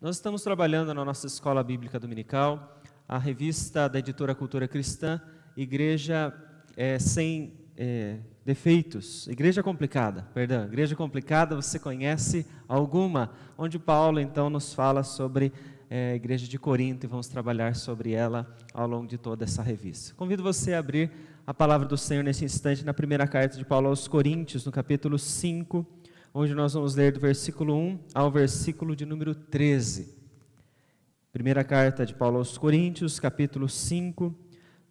Nós estamos trabalhando na nossa escola bíblica dominical, a revista da editora Cultura Cristã, Igreja Sem Defeitos, Igreja Complicada, Igreja Complicada, você conhece alguma? Onde Paulo então nos fala sobre a Igreja de Corinto e vamos trabalhar sobre ela ao longo de toda essa revista. Convido você a abrir a palavra do Senhor nesse instante na primeira carta de Paulo aos Coríntios, no capítulo 5, onde nós vamos ler do versículo 1 ao versículo de número 13. Primeira carta de Paulo aos Coríntios, capítulo 5,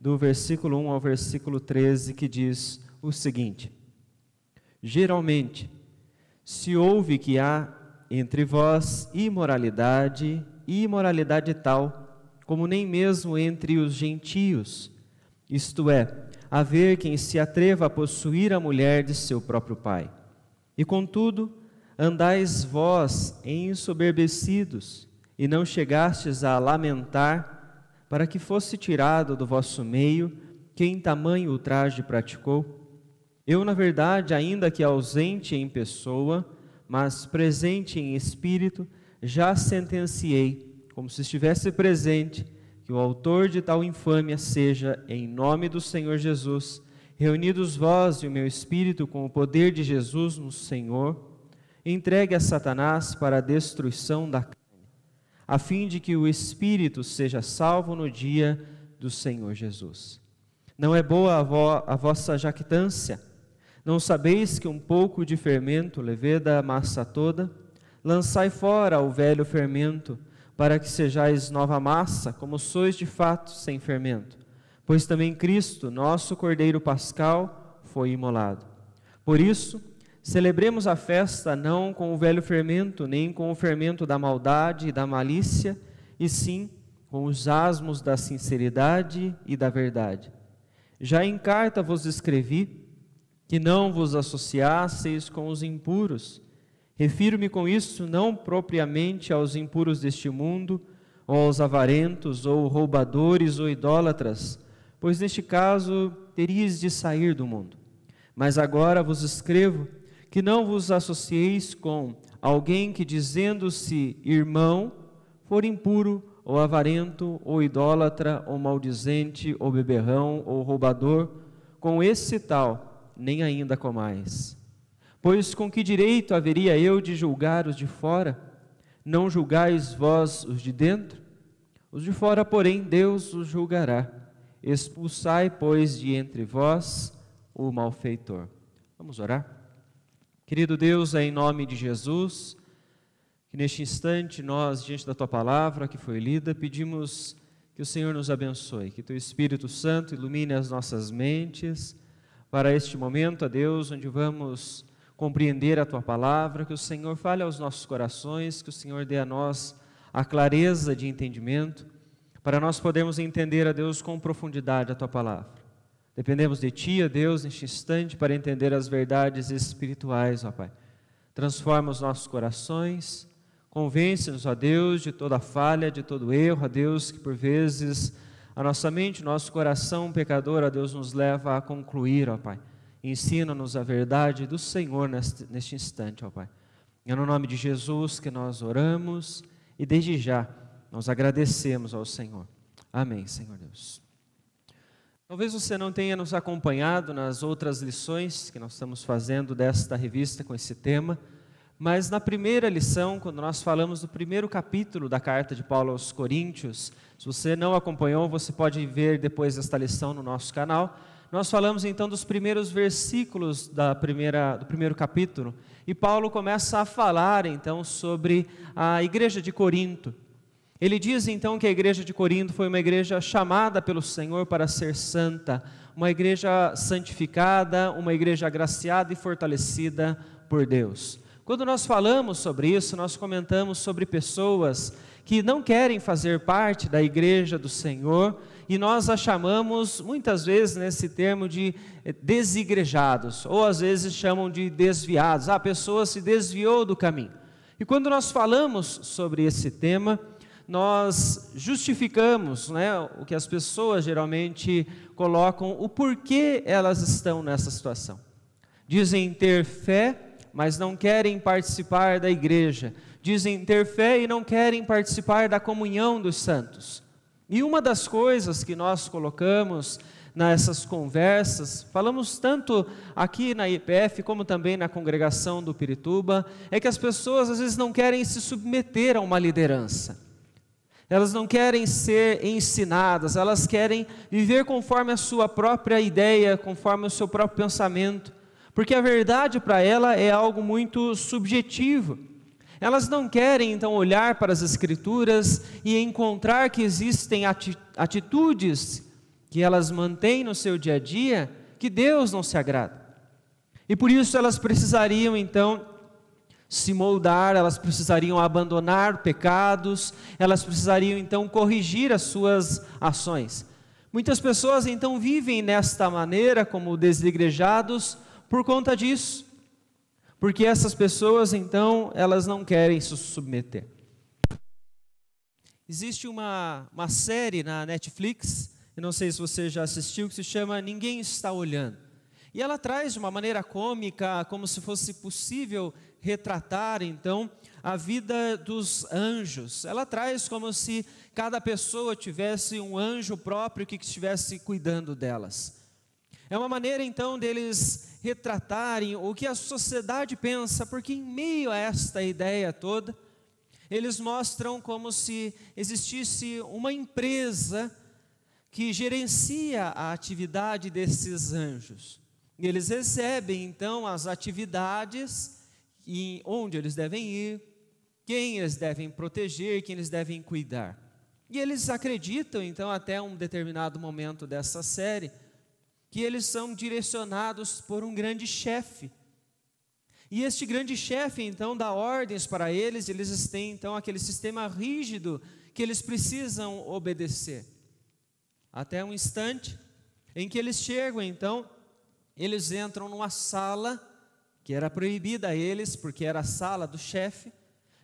do versículo 1 ao versículo 13, que diz o seguinte: Geralmente, se ouve que há entre vós imoralidade tal, como nem mesmo entre os gentios, isto é, haver quem se atreva a possuir a mulher de seu próprio pai. E contudo, andais vós ensoberbecidos, e não chegastes a lamentar, para que fosse tirado do vosso meio quem tamanho ultraje praticou. Eu, na verdade, ainda que ausente em pessoa, mas presente em espírito, já sentenciei, como se estivesse presente, que o autor de tal infâmia seja, em nome do Senhor Jesus, reunidos vós e o meu espírito com o poder de Jesus no Senhor, entregue a Satanás para a destruição da carne, a fim de que o espírito seja salvo no dia do Senhor Jesus. Não é boa a vossa jactância? Não sabeis que um pouco de fermento leveda a massa toda? Lançai fora o velho fermento, para que sejais nova massa, como sois de fato sem fermento. Pois também Cristo, nosso Cordeiro Pascal, foi imolado. Por isso, celebremos a festa não com o velho fermento, nem com o fermento da maldade e da malícia, e sim com os asmos da sinceridade e da verdade. Já em carta vos escrevi que não vos associasseis com os impuros. Refiro-me com isso não propriamente aos impuros deste mundo, ou aos avarentos, ou roubadores, ou idólatras, pois neste caso teríeis de sair do mundo. Mas agora vos escrevo que não vos associeis com alguém que, dizendo-se irmão, for impuro, ou avarento, ou idólatra, ou maldizente, ou beberrão, ou roubador, com esse tal nem ainda comais. Pois com que direito haveria eu de julgar os de fora? Não julgais vós os de dentro? Os de fora, porém, Deus os julgará. Expulsai, pois, de entre vós o malfeitor. Vamos orar? Querido Deus, é em nome de Jesus, que neste instante nós, diante da Tua palavra que foi lida, pedimos que o Senhor nos abençoe, que Teu Espírito Santo ilumine as nossas mentes para este momento, a Deus, onde vamos compreender a Tua palavra, que o Senhor fale aos nossos corações, que o Senhor dê a nós a clareza de entendimento, para nós podermos entender, a Deus, com profundidade a Tua palavra. Dependemos de Ti, a Deus, neste instante, para entender as verdades espirituais, ó Pai. Transforma os nossos corações, convence-nos, ó Deus, de toda falha, de todo erro, ó Deus, que por vezes a nossa mente, o nosso coração pecador, ó Deus, nos leva a concluir, ó Pai. Ensina-nos a verdade do Senhor neste instante, ó Pai. É no nome de Jesus que nós oramos e desde já nós agradecemos ao Senhor. Amém, Senhor Deus. Talvez você não tenha nos acompanhado nas outras lições que nós estamos fazendo desta revista com esse tema, mas na primeira lição, quando nós falamos do primeiro capítulo da carta de Paulo aos Coríntios, se você não acompanhou, você pode ver depois desta lição no nosso canal. Nós falamos então dos primeiros versículos do primeiro capítulo, e Paulo começa a falar então sobre a igreja de Corinto. Ele diz então que a igreja de Corinto foi uma igreja chamada pelo Senhor para ser santa, uma igreja santificada, uma igreja agraciada e fortalecida por Deus. Quando nós falamos sobre isso, nós comentamos sobre pessoas que não querem fazer parte da igreja do Senhor, e nós a chamamos, muitas vezes, nesse termo de desigrejados, ou às vezes chamam de desviados. A pessoa se desviou do caminho. E quando nós falamos sobre esse tema, nós justificamos, o que as pessoas geralmente colocam, o porquê elas estão nessa situação. Dizem ter fé, mas não querem participar da igreja. dizem ter fé e não querem participar da comunhão dos santos. E uma das coisas que nós colocamos nessas conversas, falamos tanto aqui na IPF como também na congregação do Pirituba, é que as pessoas às vezes não querem se submeter a uma liderança. Elas não querem ser ensinadas, elas querem viver conforme a sua própria ideia, conforme o seu próprio pensamento, porque a verdade para ela é algo muito subjetivo. Elas não querem então olhar para as Escrituras e encontrar que existem atitudes que elas mantêm no seu dia a dia que Deus não se agrada. E por isso elas precisariam então se moldar, elas precisariam abandonar pecados, elas precisariam então corrigir as suas ações. Muitas pessoas então vivem nesta maneira como desigrejados por conta disso, porque essas pessoas então elas não querem se submeter. Existe uma série na Netflix, eu não sei se você já assistiu, que se chama Ninguém Está Olhando. E ela traz de uma maneira cômica, como se fosse possível retratar, então, a vida dos anjos. Ela traz como se cada pessoa tivesse um anjo próprio que estivesse cuidando delas. É uma maneira, então, deles retratarem o que a sociedade pensa, porque em meio a esta ideia toda, eles mostram como se existisse uma empresa que gerencia a atividade desses anjos. E eles recebem, então, as atividades e onde eles devem ir, quem eles devem proteger, quem eles devem cuidar. E eles acreditam, então, até um determinado momento dessa série, que eles são direcionados por um grande chefe. E este grande chefe, então, dá ordens para eles, eles têm, então, aquele sistema rígido que eles precisam obedecer. Até um instante em que eles chegam, então, eles entram numa sala que era proibida a eles, porque era a sala do chefe,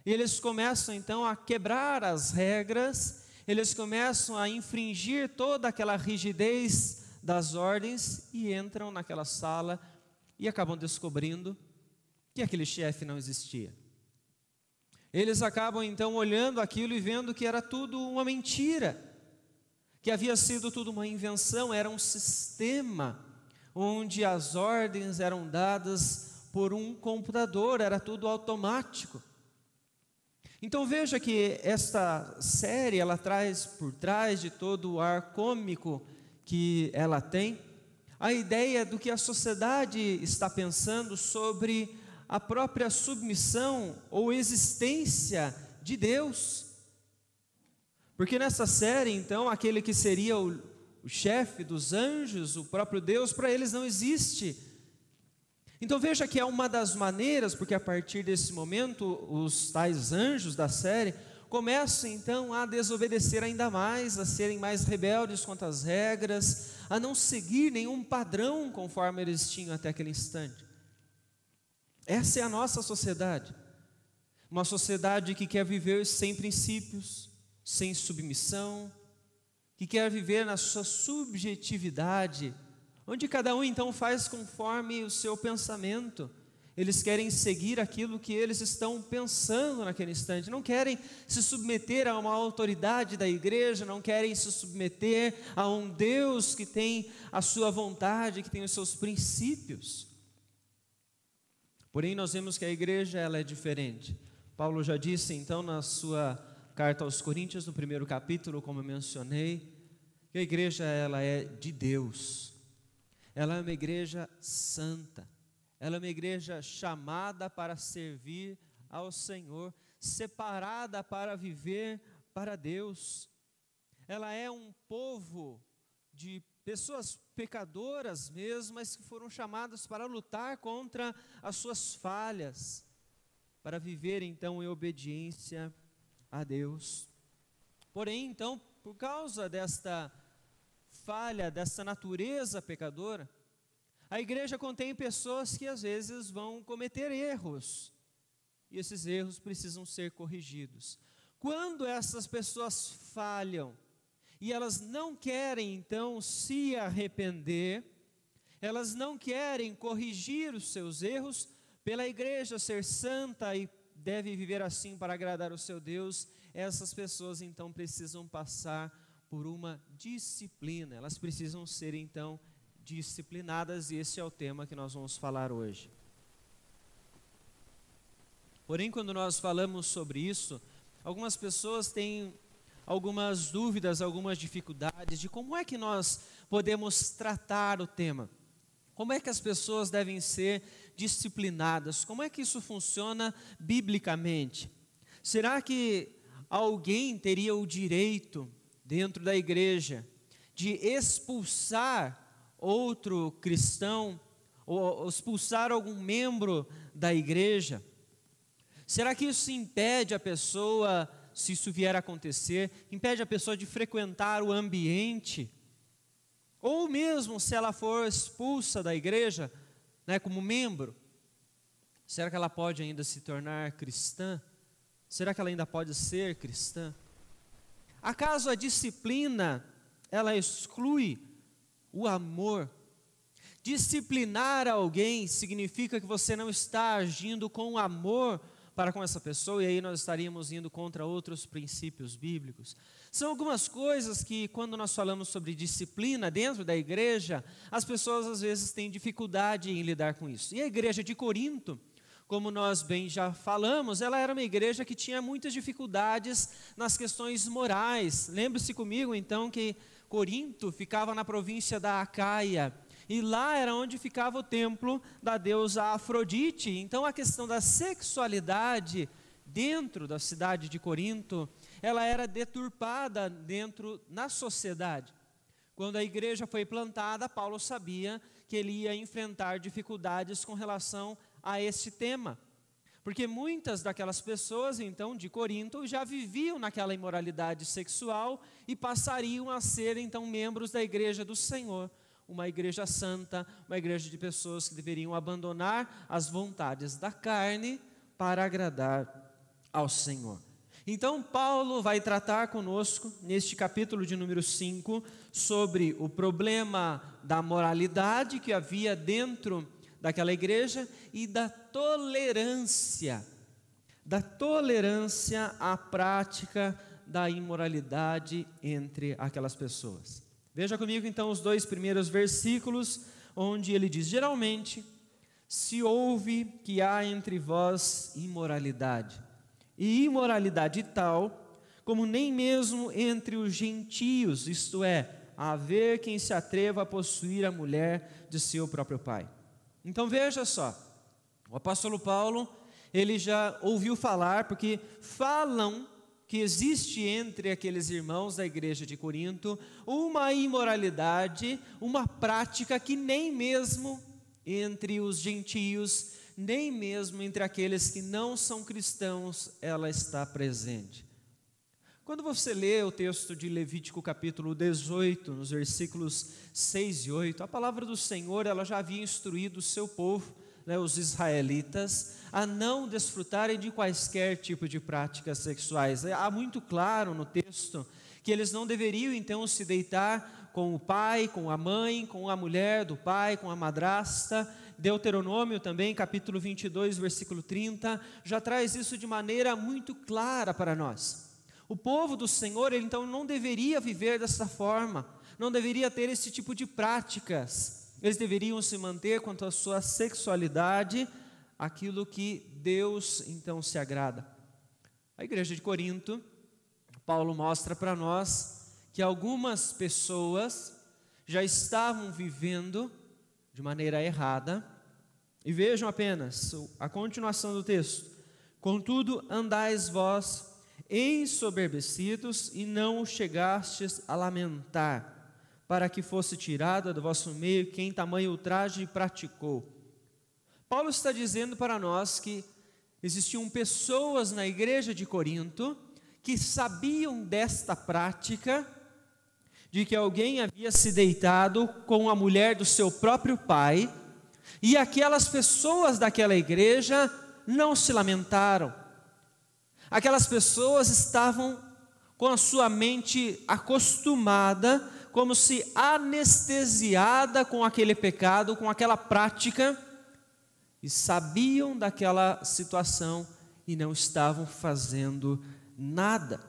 e eles começam então a quebrar as regras, eles começam a infringir toda aquela rigidez das ordens, e entram naquela sala, e acabam descobrindo que aquele chefe não existia. Eles acabam então olhando aquilo e vendo que era tudo uma mentira, que havia sido tudo uma invenção, era um sistema, onde as ordens eram dadas por um computador, era tudo automático. Então veja que esta série, ela traz por trás de todo o ar cômico que ela tem, a ideia do que a sociedade está pensando sobre a própria submissão ou existência de Deus. Porque nessa série, então, aquele que seria o chefe dos anjos, o próprio Deus, para eles não existe. Então veja que é uma das maneiras, porque a partir desse momento, os tais anjos da série começam então a desobedecer ainda mais, a serem mais rebeldes quanto às regras, a não seguir nenhum padrão conforme eles tinham até aquele instante. Essa é a nossa sociedade, uma sociedade que quer viver sem princípios, sem submissão, que quer viver na sua subjetividade, onde cada um então faz conforme o seu pensamento. Eles querem seguir aquilo que eles estão pensando naquele instante, não querem se submeter a uma autoridade da igreja, não querem se submeter a um Deus que tem a sua vontade, que tem os seus princípios. Porém, nós vemos que a igreja ela é diferente. Paulo já disse então na sua carta aos Coríntios, no primeiro capítulo, como eu mencionei, que a igreja ela é de Deus, ela é uma igreja santa, ela é uma igreja chamada para servir ao Senhor, separada para viver para Deus. Ela é um povo de pessoas pecadoras mesmo, mas que foram chamadas para lutar contra as suas falhas, para viver então em obediência a Deus. Porém, então, por causa desta falha, dessa natureza pecadora, a igreja contém pessoas que às vezes vão cometer erros, e esses erros precisam ser corrigidos. Quando essas pessoas falham, e elas não querem então se arrepender, elas não querem corrigir os seus erros, pela igreja ser santa e deve viver assim para agradar o seu Deus, essas pessoas então precisam passar por uma disciplina, elas precisam ser então disciplinadas, e esse é o tema que nós vamos falar hoje. Porém, quando nós falamos sobre isso, algumas pessoas têm algumas dúvidas, algumas dificuldades de como é que nós podemos tratar o tema. Como é que as pessoas devem ser disciplinadas? Como é que isso funciona biblicamente? Será que alguém teria o direito, dentro da igreja, de expulsar outro cristão, ou expulsar algum membro da igreja? Será que isso impede a pessoa, se isso vier a acontecer, impede a pessoa de frequentar o ambiente? Ou mesmo se ela for expulsa da igreja, né, como membro, será que ela pode ainda se tornar cristã? Será que ela ainda pode ser cristã? Acaso a disciplina, ela exclui o amor? Disciplinar alguém significa que você não está agindo com amor para com essa pessoa, e aí nós estaríamos indo contra outros princípios bíblicos. São algumas coisas que, quando nós falamos sobre disciplina dentro da igreja, as pessoas às vezes têm dificuldade em lidar com isso. E a igreja de Corinto, como nós bem já falamos, ela era uma igreja que tinha muitas dificuldades nas questões morais. Lembre-se comigo então que Corinto ficava na província da Acaia, e lá era onde ficava o templo da deusa Afrodite. Então a questão da sexualidade dentro da cidade de Corinto, ela era deturpada na sociedade. Quando a igreja foi plantada, Paulo sabia que ele ia enfrentar dificuldades com relação a esse tema, porque muitas daquelas pessoas então de Corinto já viviam naquela imoralidade sexual e passariam a ser então membros da igreja do Senhor, uma igreja santa, uma igreja de pessoas que deveriam abandonar as vontades da carne para agradar ao Senhor. Então Paulo vai tratar conosco neste capítulo de número 5 sobre o problema da moralidade que havia dentro daquela igreja e da tolerância à prática da imoralidade entre aquelas pessoas. Veja comigo então os 2 primeiros versículos, onde ele diz: geralmente se ouve que há entre vós imoralidade, e imoralidade tal, como nem mesmo entre os gentios, isto é, haver quem se atreva a possuir a mulher de seu próprio pai. Então veja só, o apóstolo Paulo, ele já ouviu falar, porque falam que existe entre aqueles irmãos da igreja de Corinto uma imoralidade, uma prática que nem mesmo entre os gentios, nem mesmo entre aqueles que não são cristãos, ela está presente. Quando você lê o texto de Levítico capítulo 18, nos versículos 6 e 8, a palavra do Senhor, ela já havia instruído o seu povo, os israelitas, a não desfrutarem de quaisquer tipo de práticas sexuais. Há muito claro no texto que eles não deveriam então se deitar com o pai, com a mãe, com a mulher do pai, com a madrasta. Deuteronômio também, capítulo 22, versículo 30, já traz isso de maneira muito clara para nós. O povo do Senhor, ele então não deveria viver dessa forma, não deveria ter esse tipo de práticas. Eles deveriam se manter quanto à sua sexualidade, aquilo que Deus então se agrada. A igreja de Corinto, Paulo mostra para nós que algumas pessoas já estavam vivendo de maneira errada, e vejam apenas a continuação do texto: contudo andais vós ensoberbecidos e não chegastes a lamentar, para que fosse tirada do vosso meio quem tamanho ultraje praticou. Paulo está dizendo para nós que existiam pessoas na igreja de Corinto que sabiam desta prática, de que alguém havia se deitado com a mulher do seu próprio pai, e aquelas pessoas daquela igreja não se lamentaram. Aquelas pessoas estavam com a sua mente acostumada, como se anestesiada com aquele pecado, com aquela prática, e sabiam daquela situação e não estavam fazendo nada.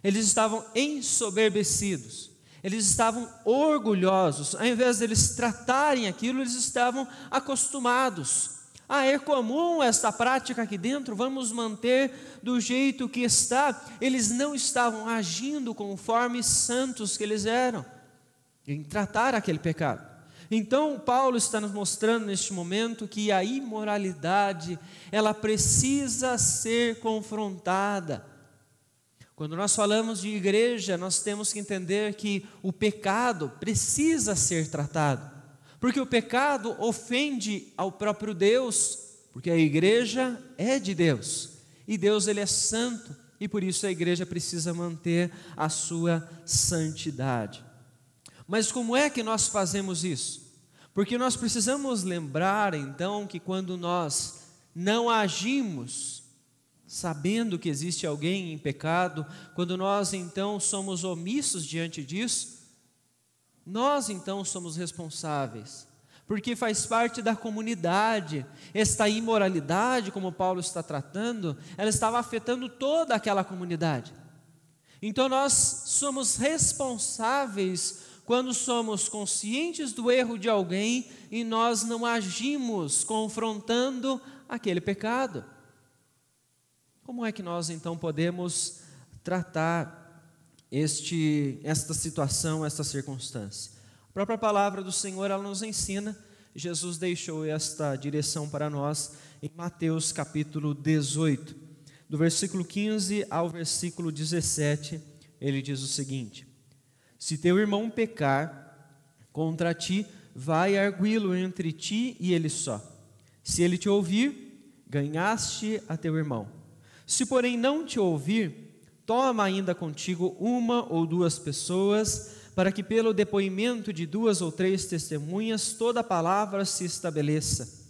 Eles estavam ensoberbecidos, eles estavam orgulhosos. Ao invés de eles tratarem aquilo, eles estavam acostumados. É comum esta prática aqui dentro, vamos manter do jeito que está. Eles não estavam agindo conforme santos que eles eram, em tratar aquele pecado. Então Paulo está nos mostrando neste momento que a imoralidade, ela precisa ser confrontada. Quando nós falamos de igreja, nós temos que entender que o pecado precisa ser tratado. Porque o pecado ofende ao próprio Deus, porque a igreja é de Deus, e Deus ele é santo, e por isso a igreja precisa manter a sua santidade. Mas como é que nós fazemos isso? Porque nós precisamos lembrar então que quando nós não agimos sabendo que existe alguém em pecado, quando nós então somos omissos diante disso, nós então somos responsáveis, porque faz parte da comunidade. Esta imoralidade, como Paulo está tratando, ela estava afetando toda aquela comunidade. Então nós somos responsáveis quando somos conscientes do erro de alguém e nós não agimos confrontando aquele pecado. Como é que nós então podemos tratar esta situação, esta circunstância? A própria palavra do Senhor, ela nos ensina. Jesus deixou esta direção para nós em Mateus capítulo 18, do versículo 15 ao versículo 17, ele diz o seguinte: se teu irmão pecar contra ti, vai arguí-lo entre ti e ele só. Se ele te ouvir, ganhaste a teu irmão. Se porém não te ouvir, toma ainda contigo uma ou duas pessoas, para que pelo depoimento de 2 ou 3 testemunhas toda a palavra se estabeleça.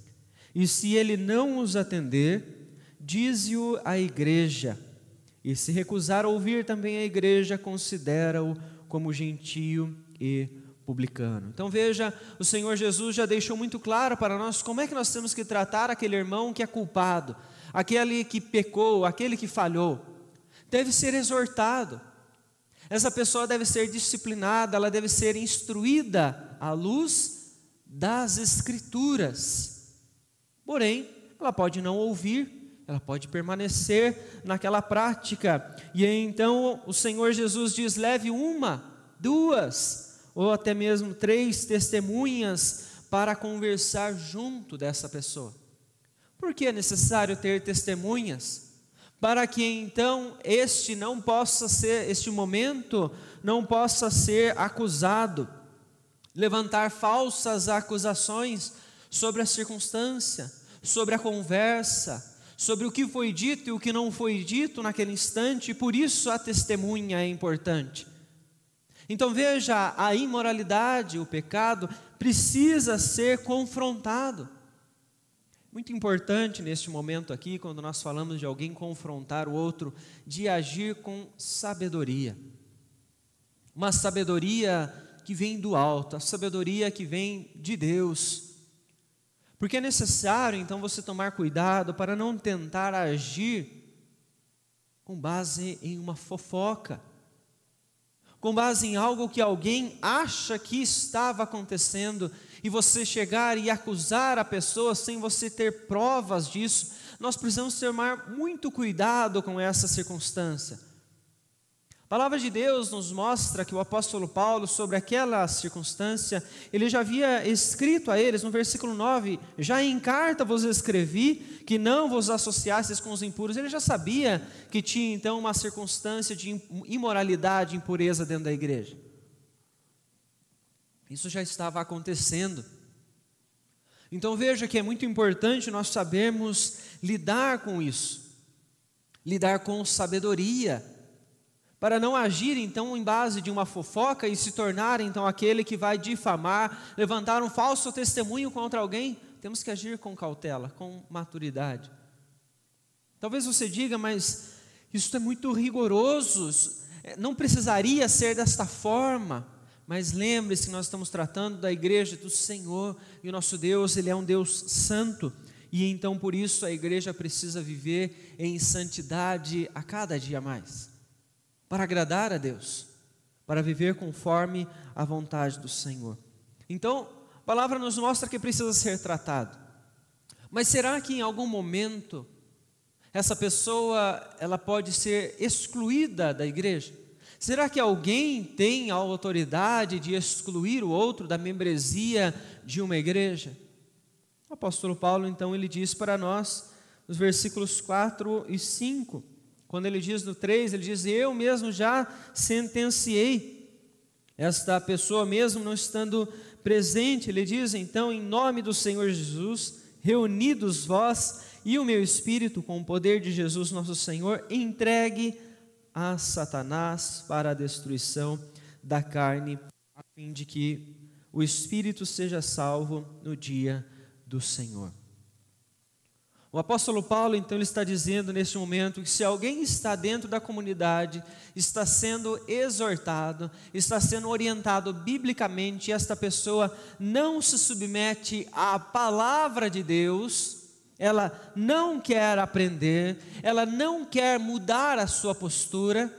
E se ele não os atender, dize-o à igreja. E se recusar a ouvir também a igreja, considera-o como gentio e publicano. Então veja, o Senhor Jesus já deixou muito claro para nós como é que nós temos que tratar aquele irmão que é culpado, aquele que pecou, aquele que falhou. Deve ser exortado, essa pessoa deve ser disciplinada, ela deve ser instruída à luz das Escrituras. Porém, ela pode não ouvir, ela pode permanecer naquela prática. E então o Senhor Jesus diz: leve 1, 2 ou até mesmo 3 testemunhas para conversar junto dessa pessoa. Por que é necessário ter testemunhas? Para que então este momento não possa ser acusado, levantar falsas acusações sobre a circunstância, sobre a conversa, sobre o que foi dito e o que não foi dito naquele instante. E por isso a testemunha é importante. Então veja, a imoralidade, o pecado precisa ser confrontado. Muito importante neste momento aqui, quando nós falamos de alguém confrontar o outro, de agir com sabedoria. Uma sabedoria que vem do alto, a sabedoria que vem de Deus. Porque é necessário então você tomar cuidado para não tentar agir com base em uma fofoca, com base em algo que alguém acha que estava acontecendo, e você chegar e acusar a pessoa sem você ter provas disso. Nós precisamos tomar muito cuidado com essa circunstância. A palavra de Deus nos mostra que o apóstolo Paulo, sobre aquela circunstância, ele já havia escrito a eles no versículo 9: já em carta vos escrevi que não vos associasseis com os impuros. Ele já sabia que tinha então uma circunstância de imoralidade, impureza dentro da igreja. Isso já estava acontecendo. Então veja que é muito importante nós sabermos lidar com isso, lidar com sabedoria, para não agir então em base de uma fofoca e se tornar então aquele que vai difamar, levantar um falso testemunho contra alguém. Temos que agir com cautela, com maturidade. Talvez você diga: mas isso é muito rigoroso, não precisaria ser desta forma. Mas lembre-se que nós estamos tratando da igreja do Senhor, e o nosso Deus, Ele é um Deus santo, E então por isso a igreja precisa viver em santidade a cada dia mais, para agradar a Deus, para viver conforme a vontade do Senhor. Então, a palavra nos mostra que precisa ser tratado. Mas será que em algum momento essa pessoa ela pode ser excluída da igreja? Será que alguém tem a autoridade de excluir o outro da membresia de uma igreja? O apóstolo Paulo, então, ele diz para nós, nos versículos 4 e 5, quando ele diz no 3, ele diz: eu mesmo já sentenciei esta pessoa, mesmo não estando presente. Ele diz, então, em nome do Senhor Jesus, reunidos vós e o meu espírito, com o poder de Jesus nosso Senhor, entregue a Satanás para a destruição da carne, a fim de que o espírito seja salvo no dia do Senhor. O apóstolo Paulo, então, ele está dizendo neste momento que se alguém está dentro da comunidade, está sendo exortado, está sendo orientado biblicamente, e esta pessoa não se submete à palavra de Deus, ela não quer aprender, ela não quer mudar a sua postura,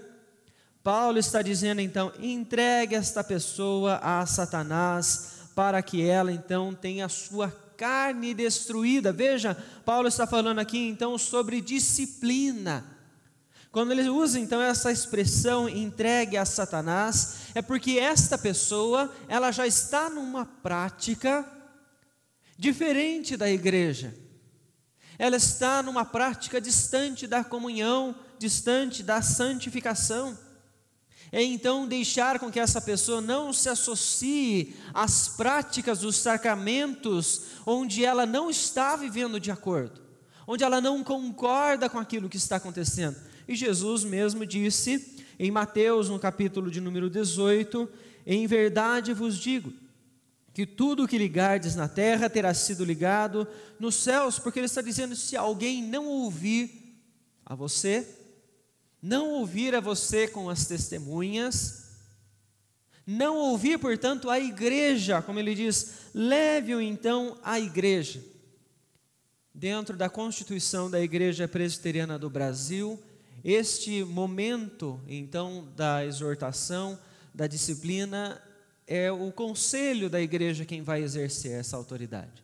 Paulo está dizendo então: entregue esta pessoa a Satanás, para que ela então tenha a sua carne destruída. Veja, Paulo está falando aqui então sobre disciplina. Quando ele usa então essa expressão entregue a Satanás, é porque esta pessoa, ela já está numa prática diferente da igreja. Ela está numa prática distante da comunhão, distante da santificação. É então deixar com que essa pessoa não se associe às práticas dos sacramentos onde ela não está vivendo de acordo, onde ela não concorda com aquilo que está acontecendo. E Jesus mesmo disse em Mateus, no capítulo de número 18, em verdade vos digo, que tudo o que ligardes na terra terá sido ligado nos céus, porque ele está dizendo: se alguém não ouvir a você, não ouvir a você com as testemunhas, não ouvir, portanto, a igreja, como ele diz, leve-o então à igreja. Dentro da Constituição da Igreja Presbiteriana do Brasil, este momento, então, da exortação, da disciplina, é o conselho da igreja quem vai exercer essa autoridade.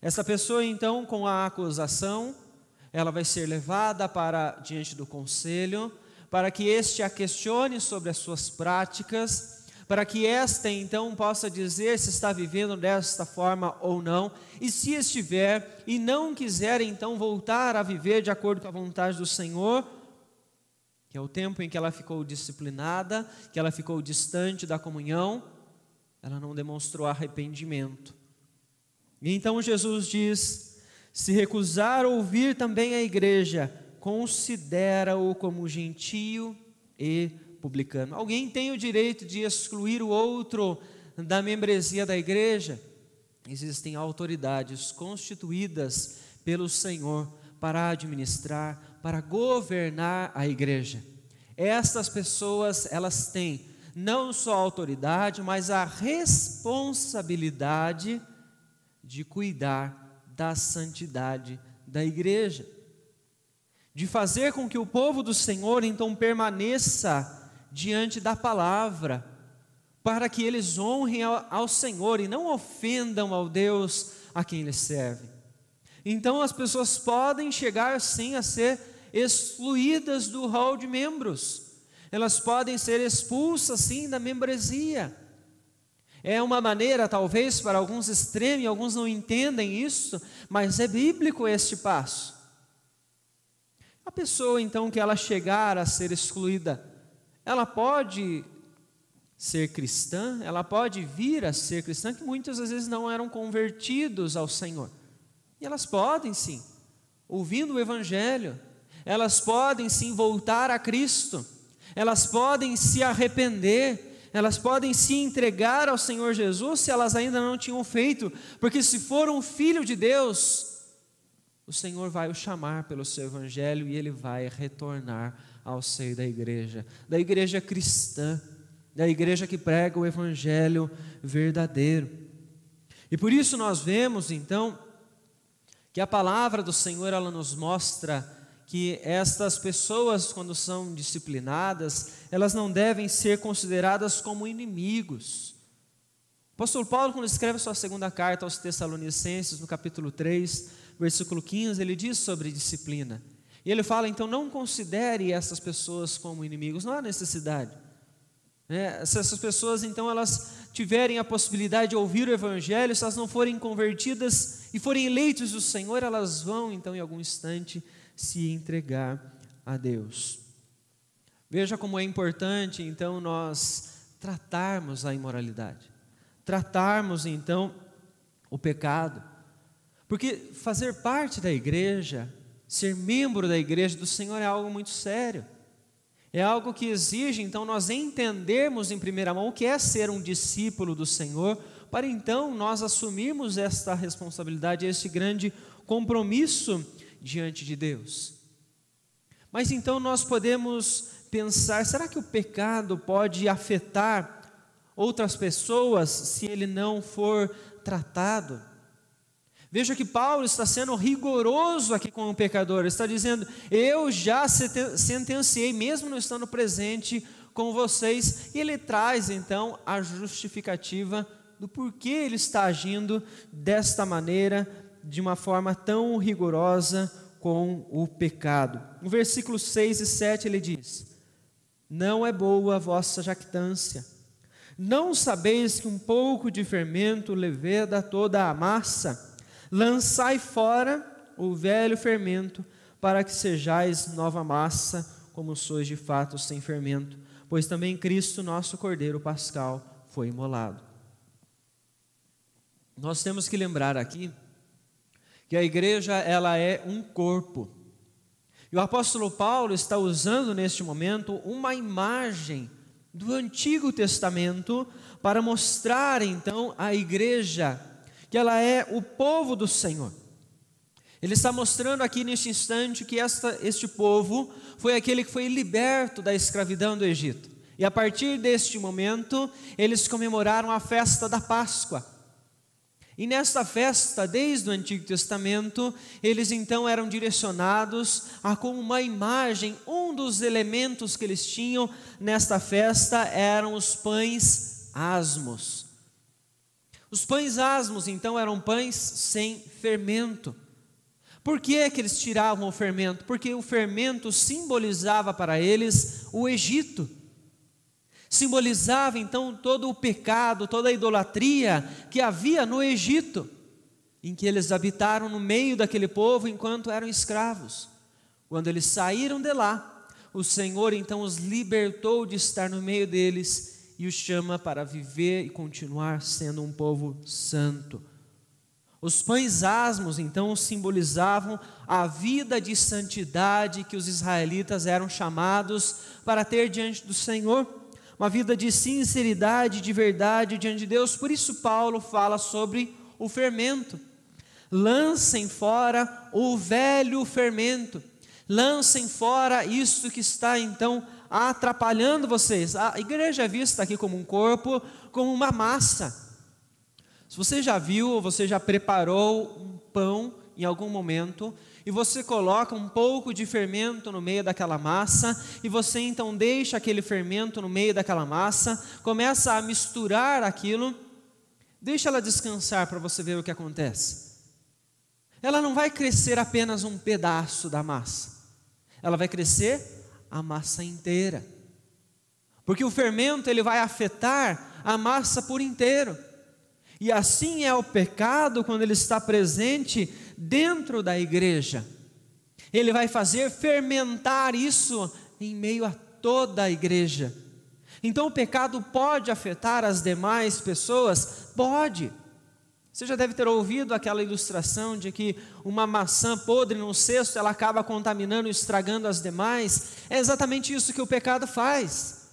Essa pessoa, então, com a acusação, ela vai ser levada para diante do conselho, para que este a questione sobre as suas práticas, para que esta então possa dizer se está vivendo desta forma ou não, e se estiver e não quiser então voltar a viver de acordo com a vontade do Senhor, que é o tempo em que ela ficou disciplinada, que ela ficou distante da comunhão, ela não demonstrou arrependimento. E então Jesus diz: se recusar ouvir também a igreja, considera-o como gentio e publicano. Alguém tem o direito de excluir o outro da membresia da igreja? Existem autoridades constituídas pelo Senhor para administrar, para governar a igreja. Estas pessoas, elas têm não só a autoridade, mas a responsabilidade de cuidar da santidade da igreja, de fazer com que o povo do Senhor então permaneça diante da palavra, para que eles honrem ao Senhor e não ofendam ao Deus a quem eles servem. Então as pessoas podem chegar sim a ser excluídas do hall de membros, elas podem ser expulsas sim da membresia. É uma maneira talvez para alguns extrema, e alguns não entendem isso, mas é bíblico este passo. A pessoa então que ela chegar a ser excluída, ela pode ser cristã, ela pode vir a ser cristã, que muitas vezes não eram convertidos ao Senhor. E elas podem sim, ouvindo o Evangelho, elas podem sim voltar a Cristo, elas podem se arrepender, elas podem se entregar ao Senhor Jesus se elas ainda não tinham feito, porque se for um filho de Deus, o Senhor vai o chamar pelo seu Evangelho e ele vai retornar ao seio da igreja cristã, da igreja que prega o Evangelho verdadeiro. E por isso nós vemos então que a palavra do Senhor, ela nos mostra que estas pessoas, quando são disciplinadas, elas não devem ser consideradas como inimigos. O apóstolo Paulo, quando escreve sua segunda carta aos Tessalonicenses, no capítulo 3, versículo 15, ele diz sobre disciplina. E ele fala, então, não considere essas pessoas como inimigos, não há necessidade. Se essas pessoas, então, elas tiverem a possibilidade de ouvir o Evangelho, se elas não forem convertidas e forem eleitos do Senhor, elas vão, então, em algum instante, se entregar a Deus. Veja como é importante, então, nós tratarmos a imoralidade, tratarmos, então, o pecado, porque fazer parte da igreja, ser membro da igreja do Senhor é algo muito sério, é algo que exige, então, nós entendermos em primeira mão o que é ser um discípulo do Senhor, para então nós assumirmos esta responsabilidade, este grande compromisso diante de Deus. Mas então nós podemos pensar, será que o pecado pode afetar outras pessoas se ele não for tratado? Veja que Paulo está sendo rigoroso aqui com o pecador, ele está dizendo, eu já sentenciei, mesmo não estando presente com vocês, e ele traz então a justificativa do porquê ele está agindo desta maneira, de uma forma tão rigorosa com o pecado. No versículo 6 e 7 ele diz, não é boa a vossa jactância, não sabeis que um pouco de fermento leveda toda a massa? Lançai fora o velho fermento, para que sejais nova massa, como sois de fato sem fermento, pois também Cristo, nosso Cordeiro Pascal, foi imolado. Nós temos que lembrar aqui que a igreja, ela é um corpo, e o apóstolo Paulo está usando neste momento uma imagem do Antigo Testamento para mostrar então à igreja que ela é o povo do Senhor. Ele está mostrando aqui neste instante que este povo foi aquele que foi liberto da escravidão do Egito. E a partir deste momento, eles comemoraram a festa da Páscoa. E nesta festa, desde o Antigo Testamento, eles então eram direcionados a como uma imagem, um dos elementos que eles tinham nesta festa eram os pães asmos. Os pães asmos, então, eram pães sem fermento. Por que é que eles tiravam o fermento? Porque o fermento simbolizava para eles o Egito. Simbolizava, então, todo o pecado, toda a idolatria que havia no Egito, em que eles habitaram no meio daquele povo enquanto eram escravos. Quando eles saíram de lá, o Senhor, então, os libertou de estar no meio deles e os chama para viver e continuar sendo um povo santo. Os pães asmos, então, simbolizavam a vida de santidade que os israelitas eram chamados para ter diante do Senhor, uma vida de sinceridade, de verdade diante de Deus. Por isso Paulo fala sobre o fermento. Lancem fora o velho fermento, lancem fora isso que está então atrapalhando vocês. A igreja é vista aqui como um corpo, como uma massa. Se você já viu ou você já preparou um pão em algum momento e você coloca um pouco de fermento no meio daquela massa e você então deixa aquele fermento no meio daquela massa, começa a misturar aquilo, deixa ela descansar para você ver o que acontece. Ela não vai crescer apenas um pedaço da massa, ela vai crescer a massa inteira, porque o fermento ele vai afetar a massa por inteiro. E assim é o pecado quando ele está presente dentro da igreja. Ele vai fazer fermentar isso em meio a toda a igreja. Então o pecado pode afetar as demais pessoas? Pode. Você já deve ter ouvido aquela ilustração de que uma maçã podre num cesto, ela acaba contaminando e estragando as demais. É exatamente isso que o pecado faz.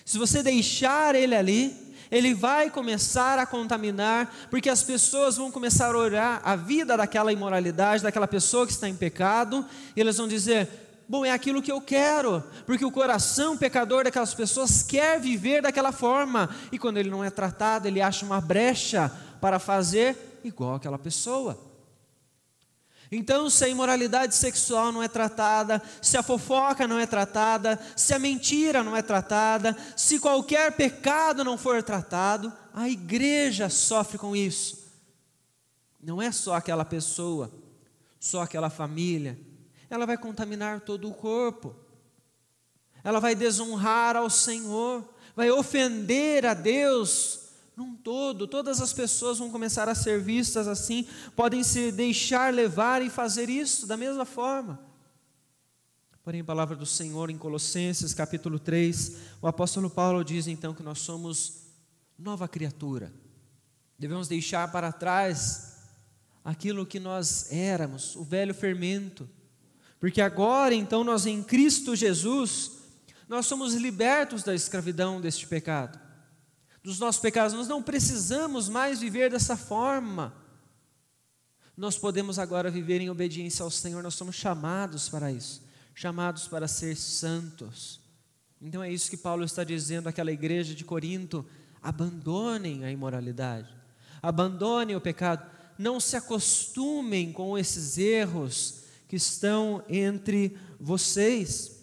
Se você deixar ele ali, ele vai começar a contaminar, porque as pessoas vão começar a olhar a vida daquela imoralidade, daquela pessoa que está em pecado, e elas vão dizer, bom, é aquilo que eu quero, porque o coração pecador daquelas pessoas quer viver daquela forma, e quando ele não é tratado, ele acha uma brecha para fazer igual aquela pessoa. Então, se a imoralidade sexual não é tratada, se a fofoca não é tratada, se a mentira não é tratada, se qualquer pecado não for tratado, a igreja sofre com isso. Não é só aquela pessoa, só aquela família. Ela vai contaminar todo o corpo. Ela vai desonrar ao Senhor, vai ofender a Deus num todo. Todas as pessoas vão começar a ser vistas assim, podem se deixar levar e fazer isso da mesma forma. Porém, a palavra do Senhor em Colossenses capítulo 3, o apóstolo Paulo diz então que nós somos nova criatura. Devemos deixar para trás aquilo que nós éramos, o velho fermento, porque agora então nós em Cristo Jesus, nós somos libertos da escravidão deste pecado, dos nossos pecados. Nós não precisamos mais viver dessa forma. Nós podemos agora viver em obediência ao Senhor. Nós somos chamados para isso, chamados para ser santos. Então é isso que Paulo está dizendo àquela igreja de Corinto: abandonem a imoralidade, abandonem o pecado, não se acostumem com esses erros que estão entre vocês.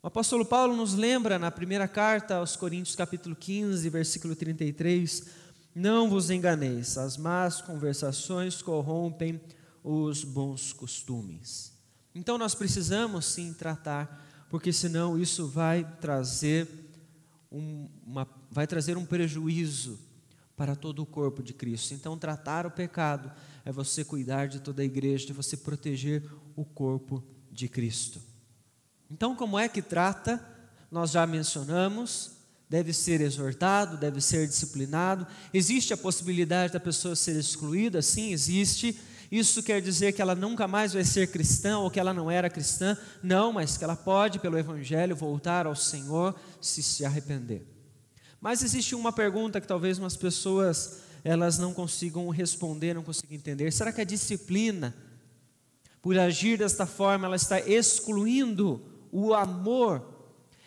O apóstolo Paulo nos lembra na primeira carta aos Coríntios capítulo 15, versículo 33, não vos enganeis, as más conversações corrompem os bons costumes. Então nós precisamos sim tratar, porque senão isso vai trazer um prejuízo para todo o corpo de Cristo. Então tratar o pecado é você cuidar de toda a igreja, de você proteger o corpo de Cristo. Então, como é que trata? Nós já mencionamos, deve ser exortado, deve ser disciplinado. Existe a possibilidade da pessoa ser excluída? Sim, existe. Isso quer dizer que ela nunca mais vai ser cristã ou que ela não era cristã? Não, mas que ela pode, pelo Evangelho, voltar ao Senhor se arrepender. Mas existe uma pergunta que talvez umas pessoas elas não consigam responder, não consigam entender. Será que a disciplina, por agir desta forma, ela está excluindo o amor?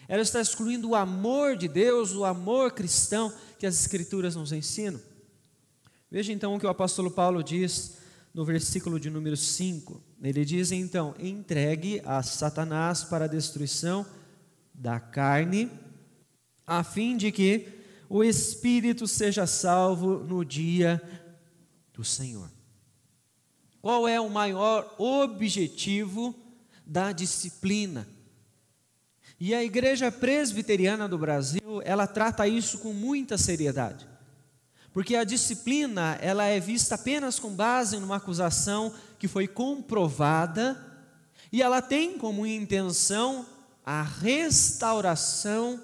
Ela está excluindo o amor de Deus, o amor cristão que as Escrituras nos ensinam? Veja então o que o apóstolo Paulo diz no versículo de número 5. Ele diz então: entregue a Satanás para a destruição da carne, a fim de que o espírito seja salvo no dia do Senhor. Qual é o maior objetivo da disciplina? E a Igreja Presbiteriana do Brasil, ela trata isso com muita seriedade. Porque a disciplina, ela é vista apenas com base numa acusação que foi comprovada, e ela tem como intenção a restauração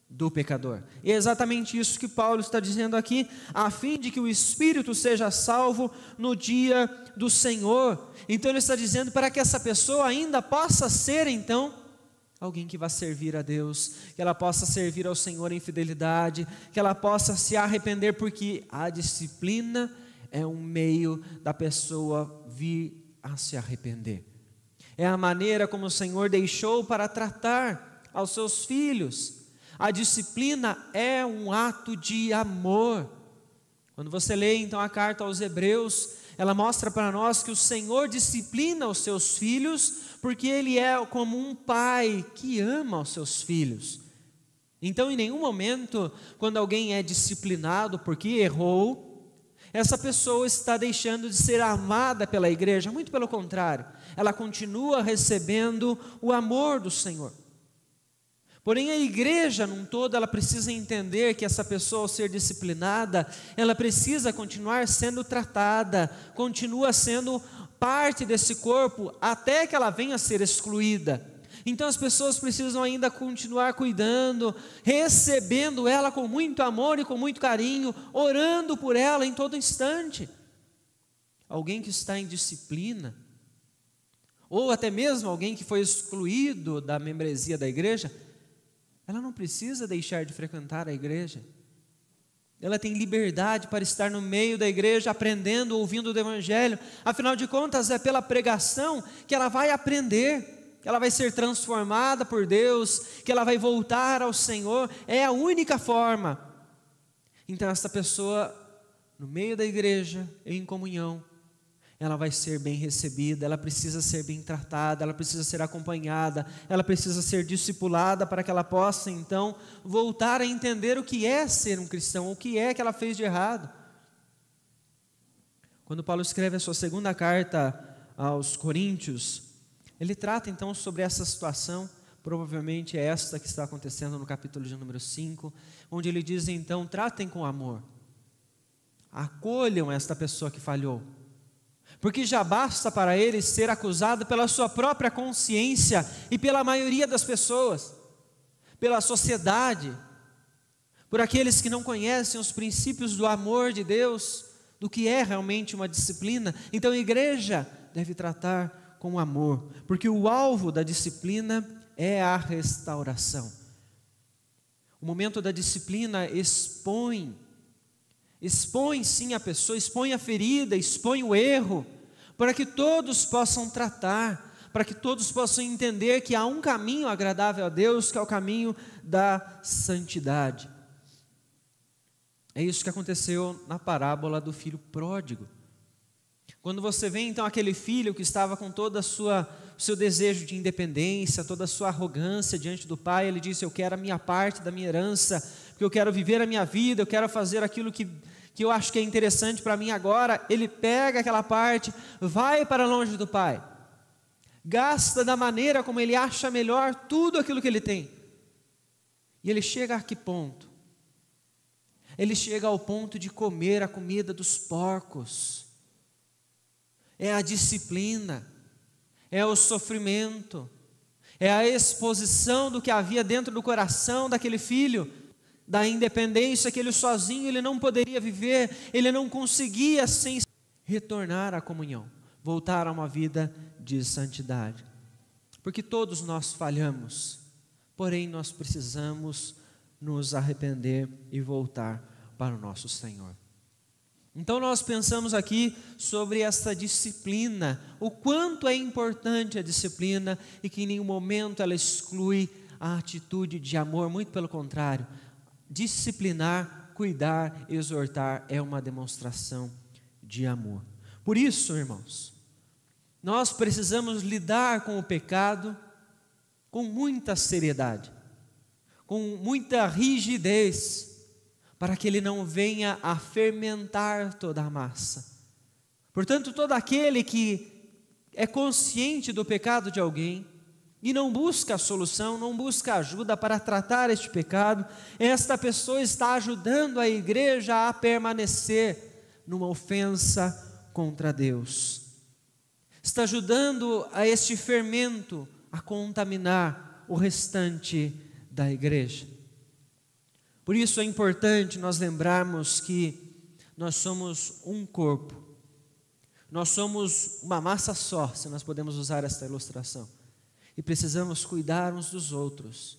do pecador. E é exatamente isso que Paulo está dizendo aqui, a fim de que o espírito seja salvo no dia do Senhor. Então ele está dizendo para que essa pessoa ainda possa ser então alguém que vai servir a Deus, que ela possa servir ao Senhor em fidelidade, que ela possa se arrepender, porque a disciplina é um meio da pessoa vir a se arrepender. É a maneira como o Senhor deixou para tratar aos seus filhos. A disciplina é um ato de amor. Quando você lê então a carta aos Hebreus, ela mostra para nós que o Senhor disciplina os seus filhos, porque Ele é como um pai que ama os seus filhos. Então, em nenhum momento, quando alguém é disciplinado porque errou, essa pessoa está deixando de ser amada pela igreja. Muito pelo contrário, ela continua recebendo o amor do Senhor. Porém, a igreja num todo, ela precisa entender que essa pessoa, ao ser disciplinada, ela precisa continuar sendo tratada, continua sendo parte desse corpo, até que ela venha a ser excluída. Então as pessoas precisam ainda continuar cuidando, recebendo ela com muito amor e com muito carinho, orando por ela em todo instante. Alguém que está em disciplina, ou até mesmo alguém que foi excluído da membresia da igreja, ela não precisa deixar de frequentar a igreja. Ela tem liberdade para estar no meio da igreja, aprendendo, ouvindo do Evangelho. Afinal de contas, é pela pregação que ela vai aprender, que ela vai ser transformada por Deus, que ela vai voltar ao Senhor. É a única forma. Então essa pessoa, no meio da igreja, em comunhão, ela vai ser bem recebida, ela precisa ser bem tratada, ela precisa ser acompanhada, ela precisa ser discipulada para que ela possa então voltar a entender o que é ser um cristão, o que é que ela fez de errado. Quando Paulo escreve a sua segunda carta aos Coríntios, ele trata então sobre essa situação, provavelmente é esta que está acontecendo no capítulo de número 5, onde ele diz então: tratem com amor, acolham esta pessoa que falhou, porque já basta para ele ser acusado pela sua própria consciência e pela maioria das pessoas, pela sociedade, por aqueles que não conhecem os princípios do amor de Deus, do que é realmente uma disciplina. Então a igreja deve tratar com amor, porque o alvo da disciplina é a restauração. O momento da disciplina expõe sim a pessoa, expõe a ferida, expõe o erro, para que todos possam tratar, para que todos possam entender que há um caminho agradável a Deus, que é o caminho da santidade. É isso que aconteceu na parábola do filho pródigo. Quando você vê então aquele filho que estava com todo o seu desejo de independência, toda a sua arrogância diante do pai, ele disse: eu quero a minha parte da minha herança, porque eu quero viver a minha vida, eu quero fazer aquilo que eu acho que é interessante para mim agora. Ele pega aquela parte, vai para longe do pai, gasta da maneira como ele acha melhor tudo aquilo que ele tem. E ele chega a que ponto? Ele chega ao ponto de comer a comida dos porcos. É a disciplina, é o sofrimento, é a exposição do que havia dentro do coração daquele filho, da independência que ele sozinho ele não poderia viver, ele não conseguia sem retornar à comunhão, voltar a uma vida de santidade. Porque todos nós falhamos, porém nós precisamos nos arrepender e voltar para o nosso Senhor. Então nós pensamos aqui sobre essa disciplina, o quanto é importante a disciplina e que em nenhum momento ela exclui a atitude de amor, muito pelo contrário. Disciplinar, cuidar, exortar é uma demonstração de amor. Por isso, irmãos, nós precisamos lidar com o pecado com muita seriedade, com muita rigidez, para que ele não venha a fermentar toda a massa. Portanto, todo aquele que é consciente do pecado de alguém e não busca a solução, não busca ajuda para tratar este pecado, esta pessoa está ajudando a igreja a permanecer numa ofensa contra Deus. Está ajudando a este fermento a contaminar o restante da igreja. Por isso é importante nós lembrarmos que nós somos um corpo, nós somos uma massa só, se nós podemos usar esta ilustração, e precisamos cuidar uns dos outros.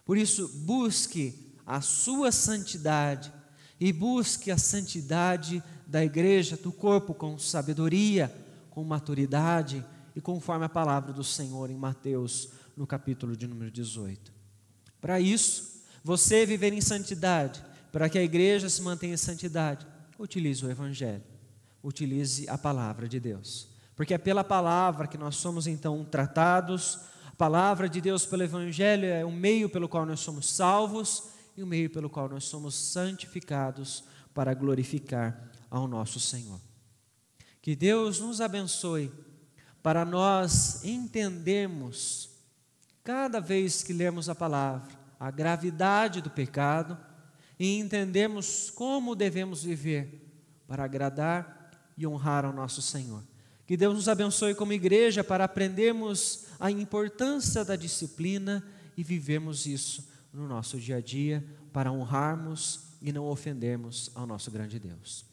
Por isso, busque a sua santidade e busque a santidade da igreja, do corpo, com sabedoria, com maturidade e conforme a palavra do Senhor em Mateus, no capítulo de número 18. Para isso, você viver em santidade, para que a igreja se mantenha em santidade, utilize o Evangelho, utilize a palavra de Deus, porque é pela palavra que nós somos então tratados. A palavra de Deus pelo Evangelho é o meio pelo qual nós somos salvos e o meio pelo qual nós somos santificados para glorificar ao nosso Senhor. Que Deus nos abençoe para nós entendermos, cada vez que lermos a palavra, a gravidade do pecado e entendermos como devemos viver para agradar e honrar ao nosso Senhor. Que Deus nos abençoe como igreja para aprendermos a importância da disciplina e vivermos isso no nosso dia a dia para honrarmos e não ofendermos ao nosso grande Deus.